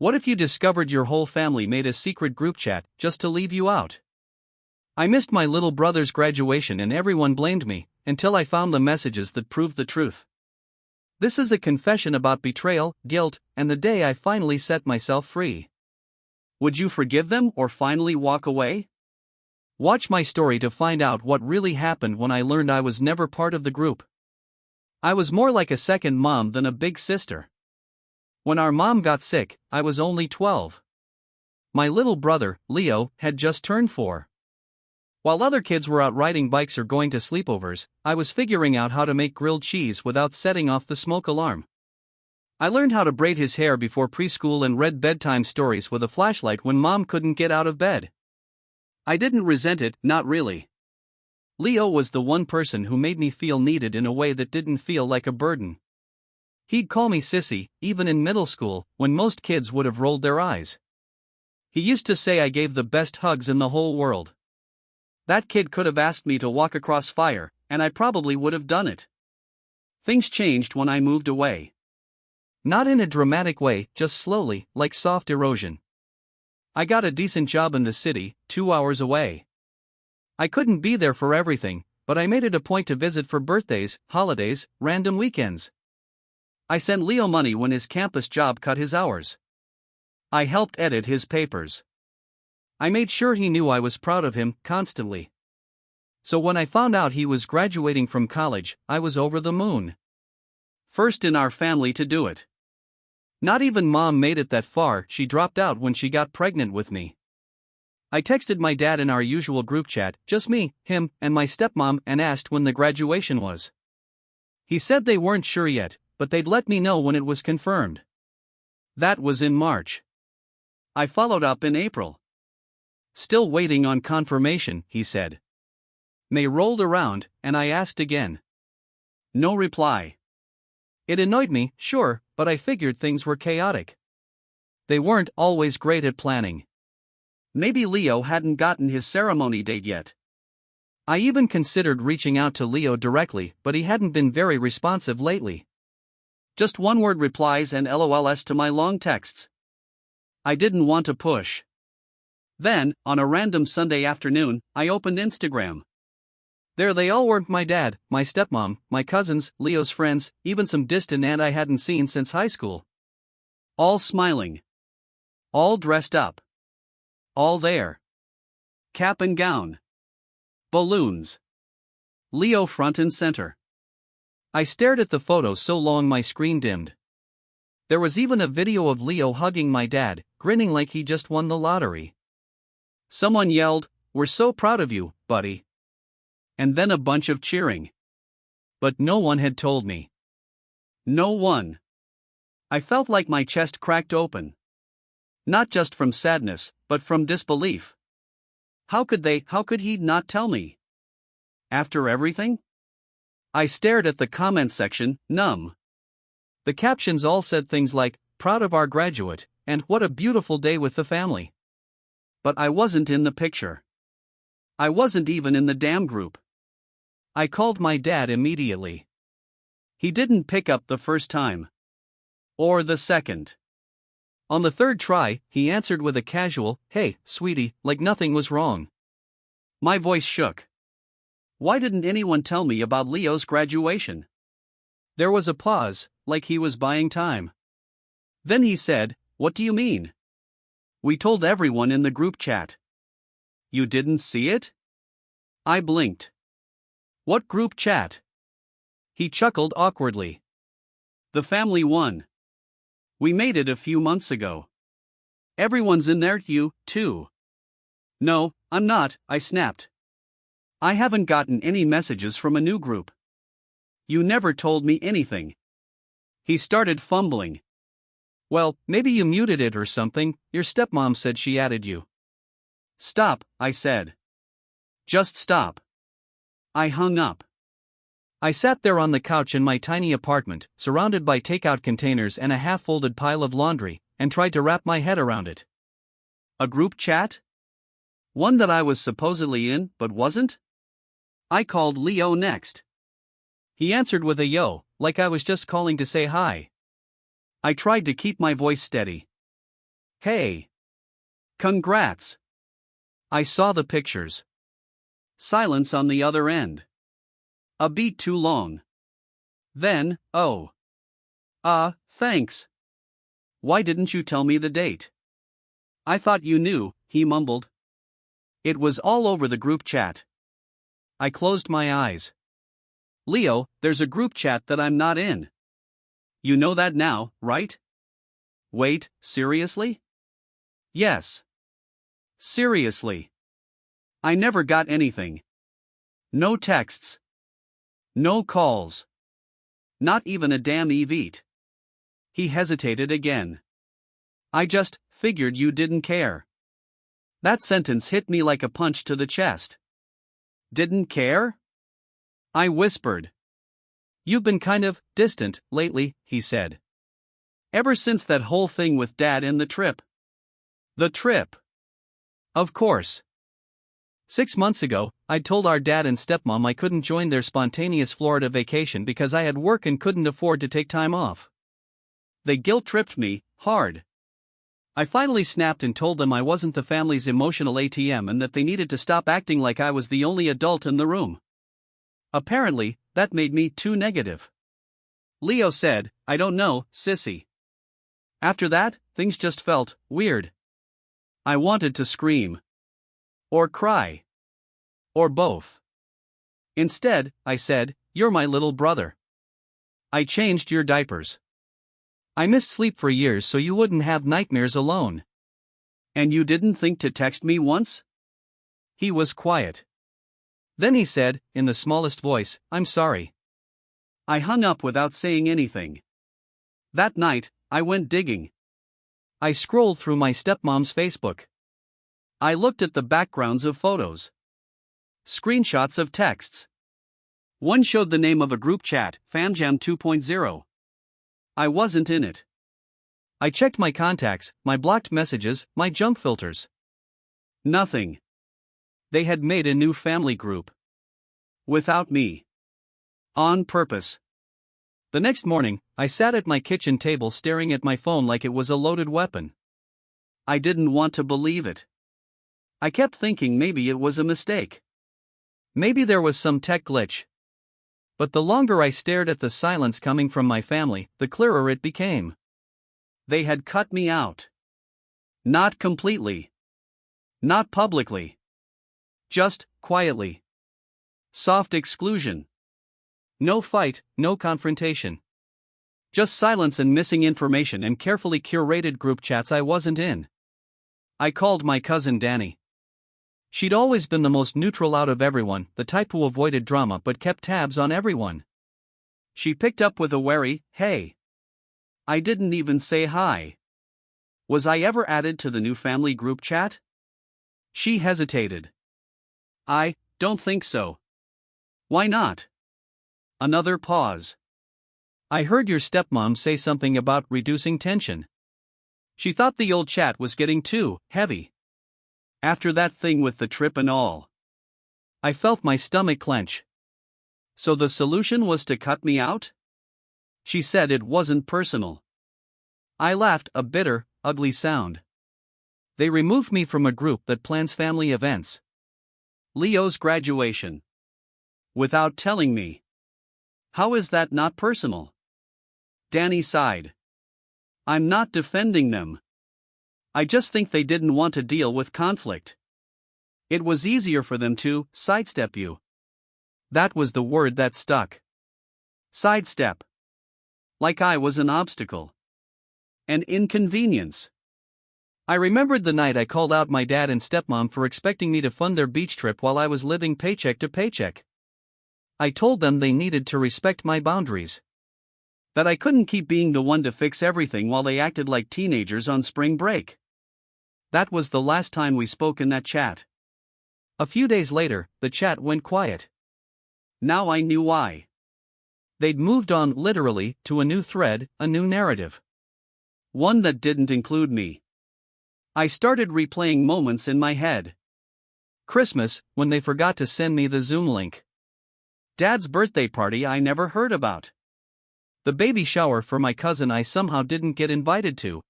What if you discovered your whole family made a secret group chat just to leave you out? I missed my little brother's graduation and everyone blamed me, until I found the messages that proved the truth. This is a confession about betrayal, guilt, and the day I finally set myself free. Would you forgive them or finally walk away? Watch my story to find out what really happened when I learned I was never part of the group. I was more like a second mom than a big sister. When our mom got sick, I was only 12. My little brother, Leo, had just turned 4. While other kids were out riding bikes or going to sleepovers, I was figuring out how to make grilled cheese without setting off the smoke alarm. I learned how to braid his hair before preschool and read bedtime stories with a flashlight when mom couldn't get out of bed. I didn't resent it, not really. Leo was the one person who made me feel needed in a way that didn't feel like a burden. He'd call me sissy, even in middle school, when most kids would have rolled their eyes. He used to say I gave the best hugs in the whole world. That kid could have asked me to walk across fire, and I probably would have done it. Things changed when I moved away. Not in a dramatic way, just slowly, like soft erosion. I got a decent job in the city, 2 hours away. I couldn't be there for everything, but I made it a point to visit for birthdays, holidays, random weekends. I sent Leo money when his campus job cut his hours. I helped edit his papers. I made sure he knew I was proud of him, constantly. So when I found out he was graduating from college, I was over the moon. First in our family to do it. Not even mom made it that far, she dropped out when she got pregnant with me. I texted my dad in our usual group chat, just me, him, and my stepmom, and asked when the graduation was. He said they weren't sure yet, but they'd let me know when it was confirmed. That was in March. I followed up in April. Still waiting on confirmation, he said. May rolled around, and I asked again. No reply. It annoyed me, sure, but I figured things were chaotic. They weren't always great at planning. Maybe Leo hadn't gotten his ceremony date yet. I even considered reaching out to Leo directly, but he hadn't been very responsive lately. Just one-word replies and LOLs to my long texts. I didn't want to push. Then, on a random Sunday afternoon, I opened Instagram. There they all were, my dad, my stepmom, my cousins, Leo's friends, even some distant aunt I hadn't seen since high school. All smiling. All dressed up. All there. Cap and gown. Balloons. Leo front and center. I stared at the photo so long my screen dimmed. There was even a video of Leo hugging my dad, grinning like he just won the lottery. Someone yelled, "We're so proud of you, buddy." And then a bunch of cheering. But no one had told me. No one. I felt like my chest cracked open. Not just from sadness, but from disbelief. How could he not tell me? After everything? I stared at the comment section, numb. The captions all said things like, "Proud of our graduate," and "What a beautiful day with the family." But I wasn't in the picture. I wasn't even in the damn group. I called my dad immediately. He didn't pick up the first time. Or the second. On the third try, he answered with a casual, "Hey, sweetie," like nothing was wrong. My voice shook. Why didn't anyone tell me about Leo's graduation? There was a pause, like he was buying time. Then he said, "What do you mean?" "We told everyone in the group chat." "You didn't see it?" I blinked. "What group chat?" He chuckled awkwardly. "The family one. We made it a few months ago. Everyone's in there, you, too." "No, I'm not," I snapped. "I haven't gotten any messages from a new group. You never told me anything." He started fumbling. "Well, maybe you muted it or something, your stepmom said she added you." "Stop," I said. "Just stop." I hung up. I sat there on the couch in my tiny apartment, surrounded by takeout containers and a half-folded pile of laundry, and tried to wrap my head around it. A group chat? One that I was supposedly in, but wasn't? I called Leo next. He answered with a yo, like I was just calling to say hi. I tried to keep my voice steady. Hey. Congrats. I saw the pictures. Silence on the other end. A beat too long. Then, oh. Thanks. Why didn't you tell me the date? I thought you knew, he mumbled. It was all over the group chat. I closed my eyes. Leo, there's a group chat that I'm not in. You know that now, right? Wait, seriously? Yes. Seriously. I never got anything. No texts. No calls. Not even a damn event. He hesitated again. I just figured you didn't care. That sentence hit me like a punch to the chest. Didn't care? I whispered. You've been kind of distant lately, he said. Ever since that whole thing with Dad and the trip. The trip. Of course. 6 months ago, I'd told our dad and stepmom I couldn't join their spontaneous Florida vacation because I had work and couldn't afford to take time off. They guilt-tripped me, hard. I finally snapped and told them I wasn't the family's emotional ATM and that they needed to stop acting like I was the only adult in the room. Apparently, that made me too negative. Leo said, I don't know, sissy. After that, things just felt weird. I wanted to scream. Or cry. Or both. Instead, I said, you're my little brother. I changed your diapers. I missed sleep for years so you wouldn't have nightmares alone. And you didn't think to text me once? He was quiet. Then he said, in the smallest voice, I'm sorry. I hung up without saying anything. That night, I went digging. I scrolled through my stepmom's Facebook. I looked at the backgrounds of photos. Screenshots of texts. One showed the name of a group chat, FamJam 2.0. I wasn't in it. I checked my contacts, my blocked messages, my junk filters. Nothing. They had made a new family group. Without me. On purpose. The next morning, I sat at my kitchen table staring at my phone like it was a loaded weapon. I didn't want to believe it. I kept thinking maybe it was a mistake. Maybe there was some tech glitch. But the longer I stared at the silence coming from my family, the clearer it became. They had cut me out. Not completely. Not publicly. Just quietly. Soft exclusion. No fight, no confrontation. Just silence and missing information and carefully curated group chats I wasn't in. I called my cousin Danny. She'd always been the most neutral out of everyone, the type who avoided drama but kept tabs on everyone. She picked up with a wary, hey. I didn't even say hi. Was I ever added to the new family group chat? She hesitated. I don't think so. Why not? Another pause. I heard your stepmom say something about reducing tension. She thought the old chat was getting too heavy. After that thing with the trip and all. I felt my stomach clench. So the solution was to cut me out? She said it wasn't personal. I laughed, a bitter, ugly sound. They removed me from a group that plans family events. Leo's graduation. Without telling me. How is that not personal? Danny sighed. I'm not defending them. I just think they didn't want to deal with conflict. It was easier for them to sidestep you. That was the word that stuck. Sidestep. Like I was an obstacle. An inconvenience. I remembered the night I called out my dad and stepmom for expecting me to fund their beach trip while I was living paycheck to paycheck. I told them they needed to respect my boundaries. That I couldn't keep being the one to fix everything while they acted like teenagers on spring break. That was the last time we spoke in that chat. A few days later, the chat went quiet. Now I knew why. They'd moved on literally to a new thread, a new narrative. One that didn't include me. I started replaying moments in my head. Christmas, when they forgot to send me the Zoom link. Dad's birthday party I never heard about. The baby shower for my cousin I somehow didn't get invited to.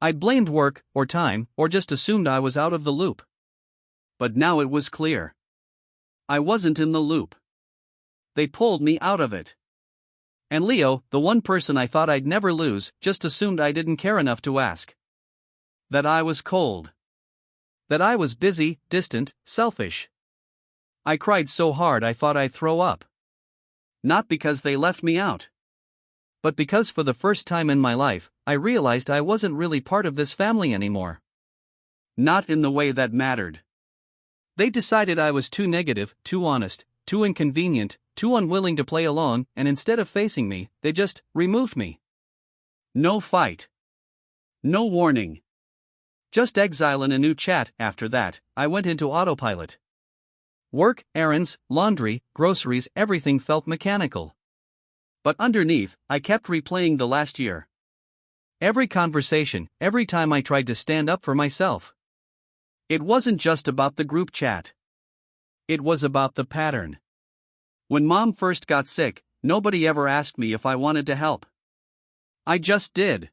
I'd blamed work, or time, or just assumed I was out of the loop. But now it was clear. I wasn't in the loop. They pulled me out of it. And Leo, the one person I thought I'd never lose, just assumed I didn't care enough to ask. That I was cold. That I was busy, distant, selfish. I cried so hard I thought I'd throw up. Not because they left me out, but because for the first time in my life, I realized I wasn't really part of this family anymore. Not in the way that mattered. They decided I was too negative, too honest, too inconvenient, too unwilling to play along, and instead of facing me, they just removed me. No fight. No warning. Just exile and a new chat. After that, I went into autopilot. Work, errands, laundry, groceries, everything felt mechanical. But underneath, I kept replaying the last year. Every conversation, every time I tried to stand up for myself. It wasn't just about the group chat. It was about the pattern. When Mom first got sick, nobody ever asked me if I wanted to help. I just did.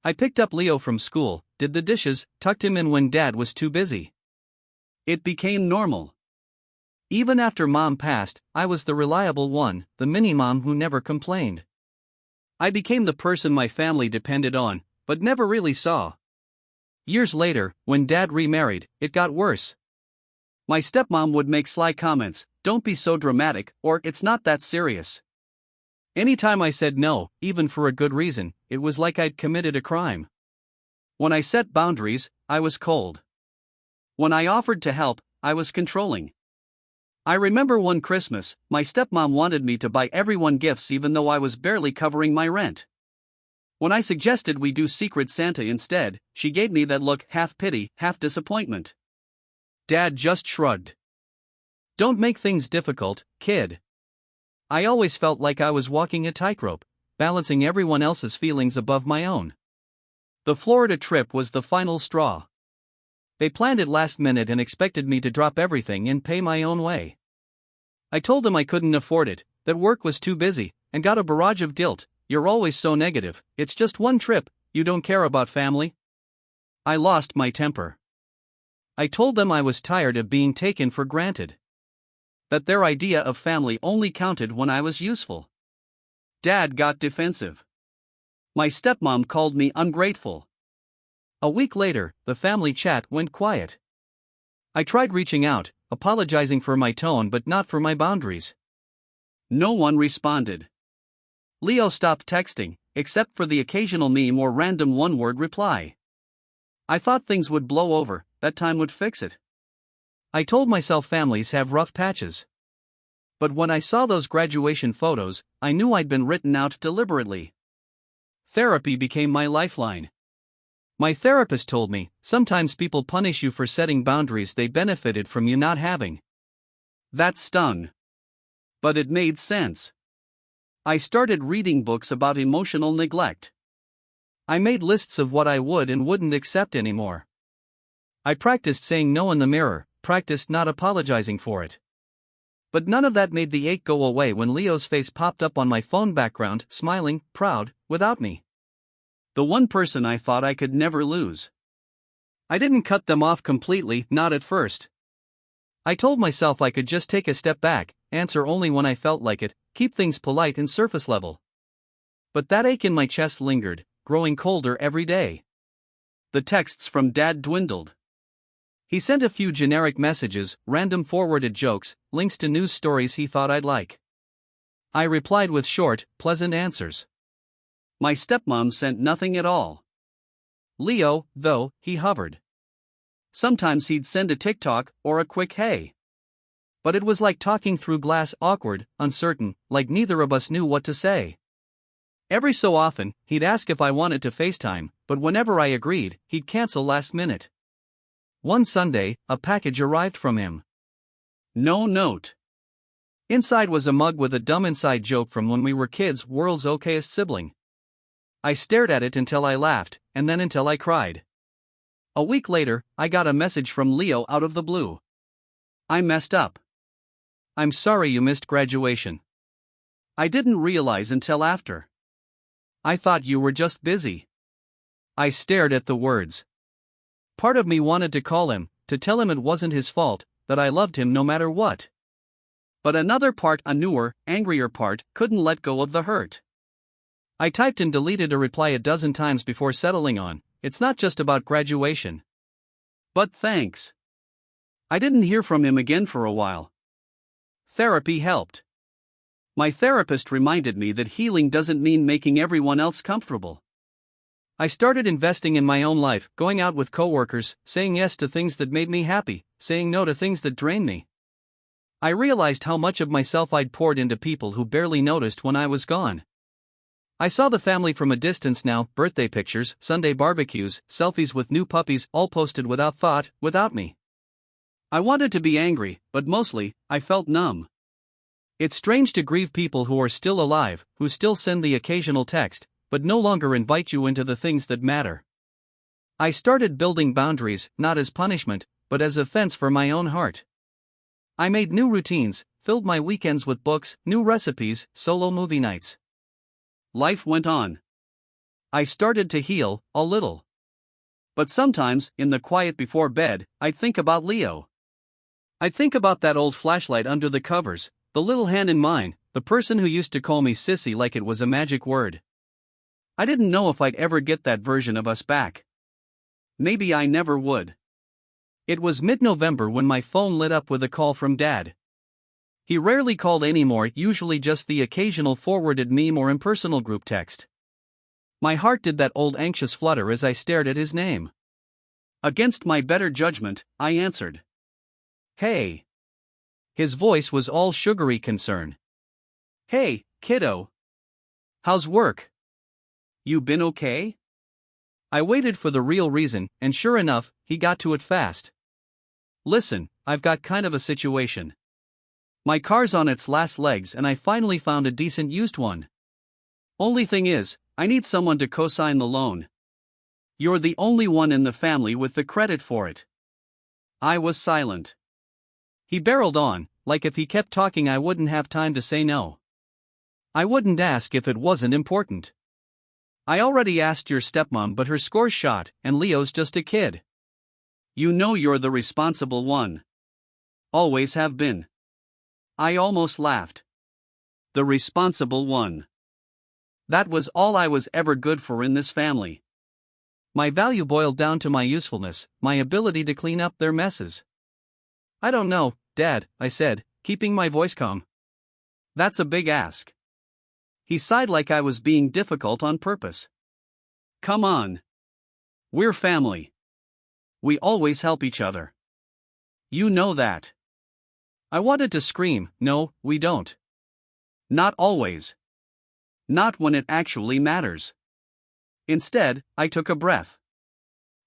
I picked up Leo from school, did the dishes, tucked him in when Dad was too busy. It became normal. Even after Mom passed, I was the reliable one, the mini-mom who never complained. I became the person my family depended on, but never really saw. Years later, when Dad remarried, it got worse. My stepmom would make sly comments, "Don't be so dramatic," or "It's not that serious." Anytime I said no, even for a good reason, it was like I'd committed a crime. When I set boundaries, I was cold. When I offered to help, I was controlling. I remember one Christmas, my stepmom wanted me to buy everyone gifts even though I was barely covering my rent. When I suggested we do Secret Santa instead, she gave me that look, half pity, half disappointment. Dad just shrugged. "Don't make things difficult, kid." I always felt like I was walking a tightrope, balancing everyone else's feelings above my own. The Florida trip was the final straw. They planned it last minute and expected me to drop everything and pay my own way. I told them I couldn't afford it, that work was too busy, and got a barrage of guilt. "You're always so negative, it's just one trip, you don't care about family?" I lost my temper. I told them I was tired of being taken for granted. That their idea of family only counted when I was useful. Dad got defensive. My stepmom called me ungrateful. A week later, the family chat went quiet. I tried reaching out, apologizing for my tone but not for my boundaries. No one responded. Leo stopped texting, except for the occasional meme or random one-word reply. I thought things would blow over, that time would fix it. I told myself families have rough patches. But when I saw those graduation photos, I knew I'd been written out deliberately. Therapy became my lifeline. My therapist told me, sometimes people punish you for setting boundaries they benefited from you not having. That stung. But it made sense. I started reading books about emotional neglect. I made lists of what I would and wouldn't accept anymore. I practiced saying no in the mirror, practiced not apologizing for it. But none of that made the ache go away when Leo's face popped up on my phone background, smiling, proud, without me. The one person I thought I could never lose. I didn't cut them off completely, not at first. I told myself I could just take a step back, answer only when I felt like it, keep things polite and surface level. But that ache in my chest lingered, growing colder every day. The texts from Dad dwindled. He sent a few generic messages, random forwarded jokes, links to news stories he thought I'd like. I replied with short, pleasant answers. My stepmom sent nothing at all. Leo, though, he hovered. Sometimes he'd send a TikTok or a quick hey. But it was like talking through glass, awkward, uncertain, like neither of us knew what to say. Every so often, he'd ask if I wanted to FaceTime, but whenever I agreed, he'd cancel last minute. One Sunday, a package arrived from him. No note. Inside was a mug with a dumb inside joke from when we were kids, world's okayest sibling. I stared at it until I laughed, and then until I cried. A week later, I got a message from Leo out of the blue. I messed up. I'm sorry you missed graduation. I didn't realize until after. I thought you were just busy. I stared at the words. Part of me wanted to call him, to tell him it wasn't his fault, that I loved him no matter what. But another part, a newer, angrier part, couldn't let go of the hurt. I typed and deleted a reply a dozen times before settling on, "It's not just about graduation. But thanks." I didn't hear from him again for a while. Therapy helped. My therapist reminded me that healing doesn't mean making everyone else comfortable. I started investing in my own life, going out with coworkers, saying yes to things that made me happy, saying no to things that drained me. I realized how much of myself I'd poured into people who barely noticed when I was gone. I saw the family from a distance now, birthday pictures, Sunday barbecues, selfies with new puppies, all posted without thought, without me. I wanted to be angry, but mostly, I felt numb. It's strange to grieve people who are still alive, who still send the occasional text, but no longer invite you into the things that matter. I started building boundaries, not as punishment, but as a fence for my own heart. I made new routines, filled my weekends with books, new recipes, solo movie nights. Life went on. I started to heal, a little. But sometimes, in the quiet before bed, I'd think about Leo. I'd think about that old flashlight under the covers, the little hand in mine, the person who used to call me sissy like it was a magic word. I didn't know if I'd ever get that version of us back. Maybe I never would. It was mid-November when my phone lit up with a call from Dad. He rarely called anymore, usually just the occasional forwarded meme or impersonal group text. My heart did that old anxious flutter as I stared at his name. Against my better judgment, I answered. "Hey." His voice was all sugary concern. "Hey, kiddo. How's work? You been okay?" I waited for the real reason, and sure enough, he got to it fast. "Listen, I've got kind of a situation. My car's on its last legs and I finally found a decent used one. Only thing is, I need someone to co-sign the loan. You're the only one in the family with the credit for it." I was silent. He barreled on, like if he kept talking I wouldn't have time to say no. "I wouldn't ask if it wasn't important. I already asked your stepmom, but her score's shot, and Leo's just a kid. You know you're the responsible one. Always have been." I almost laughed. The responsible one. That was all I was ever good for in this family. My value boiled down to my usefulness, my ability to clean up their messes. "I don't know, Dad," I said, keeping my voice calm. "That's a big ask." He sighed like I was being difficult on purpose. "Come on. We're family. We always help each other. You know that." I wanted to scream, "No, we don't. Not always. Not when it actually matters." Instead, I took a breath.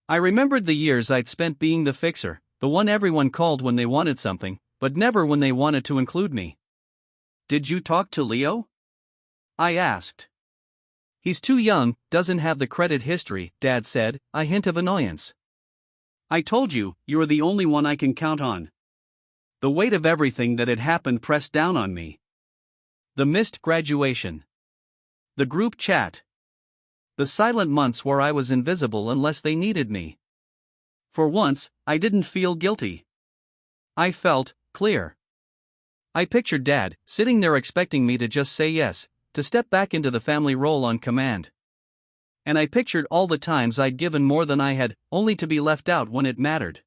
I remembered the years I'd spent being the fixer, the one everyone called when they wanted something, but never when they wanted to include me. "Did you talk to Leo?" I asked. "He's too young, doesn't have the credit history," Dad said, a hint of annoyance. "I told you, you're the only one I can count on." The weight of everything that had happened pressed down on me. The missed graduation. The group chat. The silent months where I was invisible unless they needed me. For once, I didn't feel guilty. I felt clear. I pictured Dad, sitting there expecting me to just say yes, to step back into the family role on command. And I pictured all the times I'd given more than I had, only to be left out when it mattered.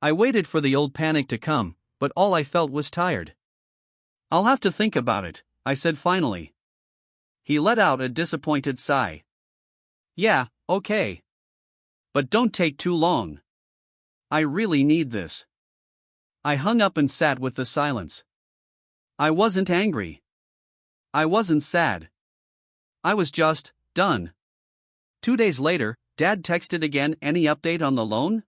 I waited for the old panic to come, but all I felt was tired. "I'll have to think about it," I said finally. He let out a disappointed sigh. "Yeah, okay. But don't take too long. I really need this." I hung up and sat with the silence. I wasn't angry. I wasn't sad. I was just done. 2 days later, Dad texted again, "Any update on the loan?"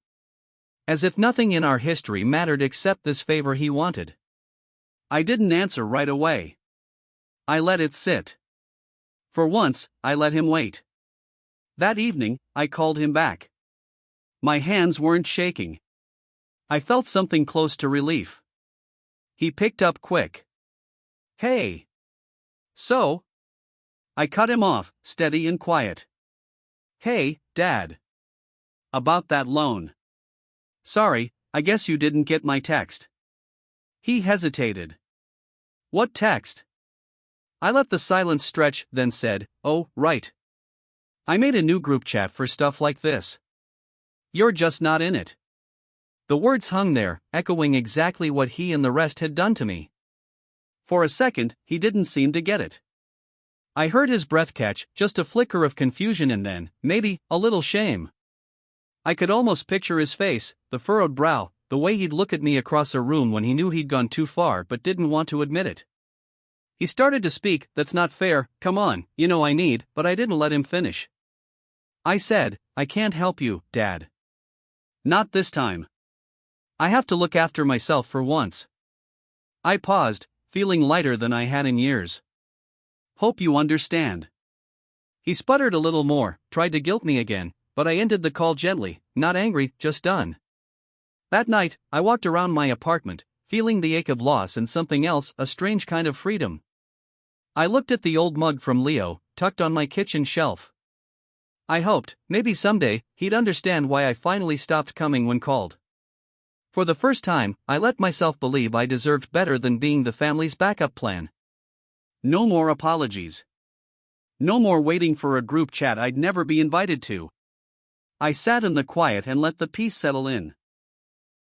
As if nothing in our history mattered except this favor he wanted. I didn't answer right away. I let it sit. For once, I let him wait. That evening, I called him back. My hands weren't shaking. I felt something close to relief. He picked up quick. "Hey." "So?" I cut him off, steady and quiet. "Hey, Dad. About that loan. Sorry, I guess you didn't get my text. He hesitated. What text? I let the silence stretch, then said, oh, right. I made a new group chat for stuff like this. You're just not in it. The words hung there, echoing exactly what he and the rest had done to me. For a second, he didn't seem to get it. I heard his breath catch, just a flicker of confusion and then, maybe, a little shame. I could almost picture his face, the furrowed brow, the way he'd look at me across a room when he knew he'd gone too far but didn't want to admit it. He started to speak, that's not fair, come on, you know I need, but I didn't let him finish. I said, I can't help you, Dad. Not this time. I have to look after myself for once. I paused, feeling lighter than I had in years. Hope you understand. He sputtered a little more, tried to guilt me again, but I ended the call gently, not angry, just done. That night, I walked around my apartment, feeling the ache of loss and something else, a strange kind of freedom. I looked at the old mug from Leo, tucked on my kitchen shelf. I hoped, maybe someday, he'd understand why I finally stopped coming when called. For the first time, I let myself believe I deserved better than being the family's backup plan. No more apologies. No more waiting for a group chat I'd never be invited to. I sat in the quiet and let the peace settle in.